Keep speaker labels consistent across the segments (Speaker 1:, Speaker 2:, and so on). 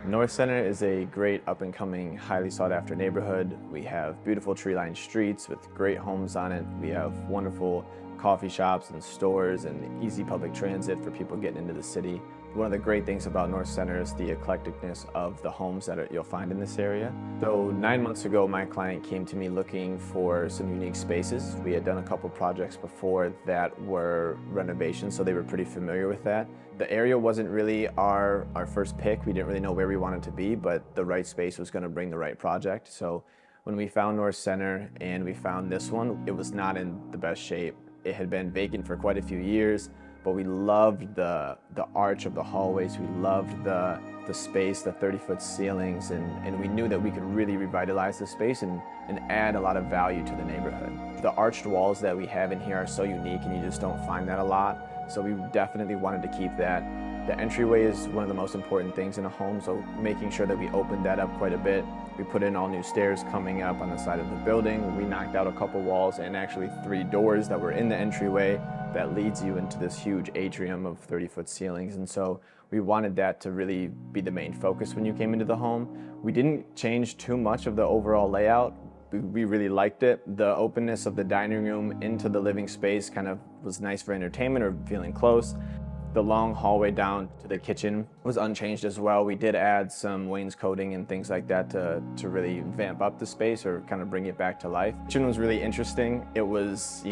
Speaker 1: North Center is a great up-and-coming, highly sought-after neighborhood. We have beautiful tree-lined streets with great homes on it. We have wonderful coffee shops and stores and easy public transit for people getting into the city. One of the great things about North Center is the eclecticness of the homes that you'll find in this area. So 9 months ago, my client came to me looking for some unique spaces. We had done a couple projects before that were renovations, so they were pretty familiar with that. The area wasn't really our first pick. We didn't really know where we wanted to be, but the right space was going to bring the right project. So when we found North Center and we found this one, it was not in the best shape. It had been vacant for quite a few years, but we loved the arch of the hallways. We loved the space, the 30-foot ceilings, and we knew that we could really revitalize the space and add a lot of value to the neighborhood. The arched walls that we have in here are so unique, and you just don't find that a lot. So we definitely wanted to keep that. The entryway is one of the most important things in a home, so making sure that we opened that up quite a bit. We put in all new stairs coming up on the side of the building. We knocked out a couple walls and actually 3 doors that were in the entryway that leads you into this huge atrium of 30-foot ceilings. And so we wanted that to really be the main focus when you came into the home. We didn't change too much of the overall layout. We really liked it. The openness of the dining room into the living space kind of was nice for entertainment or feeling close. The long hallway down to the kitchen was unchanged as well. We did add some wainscoting and things like that to really vamp up the space or kind of bring it back to life. The kitchen was really interesting. It was,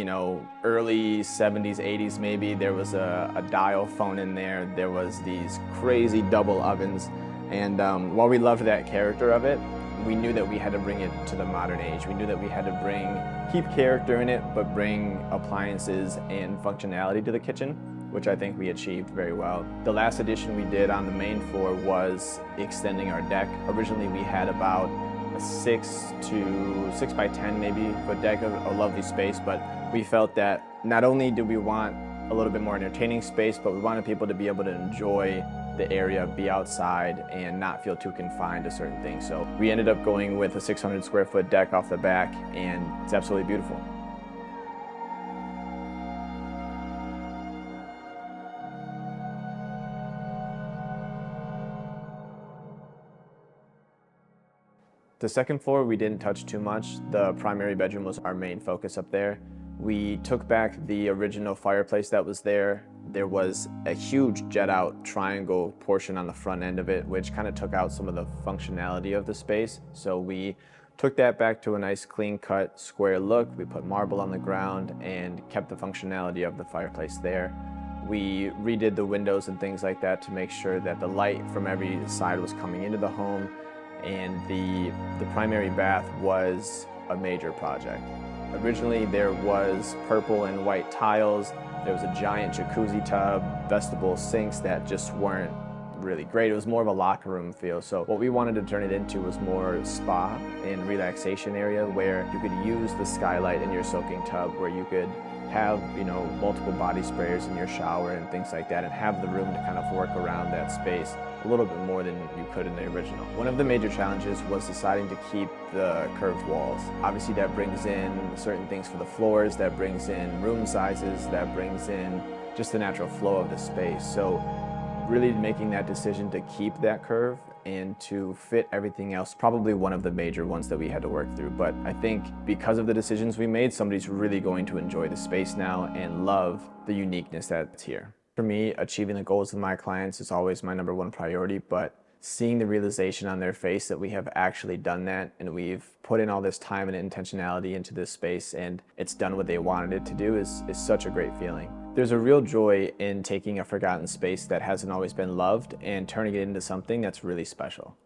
Speaker 1: early 70s, 80s maybe. There was a dial phone in there. There was these crazy double ovens. And while we loved that character of it, we knew that we had to bring it to the modern age. We knew that we had to keep character in it, but bring appliances and functionality to the kitchen, which I think we achieved very well. The last addition we did on the main floor was extending our deck. Originally we had about a 6 by 10 maybe foot deck, a lovely space, but we felt that not only did we want a little bit more entertaining space, but we wanted people to be able to enjoy the area, be outside, and not feel too confined to certain things. So we ended up going with a 600 square foot deck off the back, and it's absolutely beautiful. The second floor we didn't touch too much. The primary bedroom was our main focus up there. We took back the original fireplace that was there. There was a huge jet-out triangle portion on the front end of it, which kind of took out some of the functionality of the space. So we took that back to a nice clean-cut square look. We put marble on the ground and kept the functionality of the fireplace there. We redid the windows and things like that to make sure that the light from every side was coming into the home, and the primary bath was a major project. Originally there was purple and white tiles. There was a giant jacuzzi tub, vestibule sinks that just weren't really great. It was more of a locker room feel. So what we wanted to turn it into was more spa and relaxation area where you could use the skylight in your soaking tub, where you could have, multiple body sprayers in your shower and things like that, and have the room to kind of work around that space a little bit more than you could in the original. One of the major challenges was deciding to keep the curved walls. Obviously that brings in certain things for the floors, that brings in room sizes, that brings in just the natural flow of the space. So really making that decision to keep that curve and to fit everything else, probably one of the major ones that we had to work through. But I think because of the decisions we made, somebody's really going to enjoy the space now and love the uniqueness that's here. For me, achieving the goals of my clients is always my number one priority, but seeing the realization on their face that we have actually done that and we've put in all this time and intentionality into this space and it's done what they wanted it to do is such a great feeling. There's a real joy in taking a forgotten space that hasn't always been loved and turning it into something that's really special.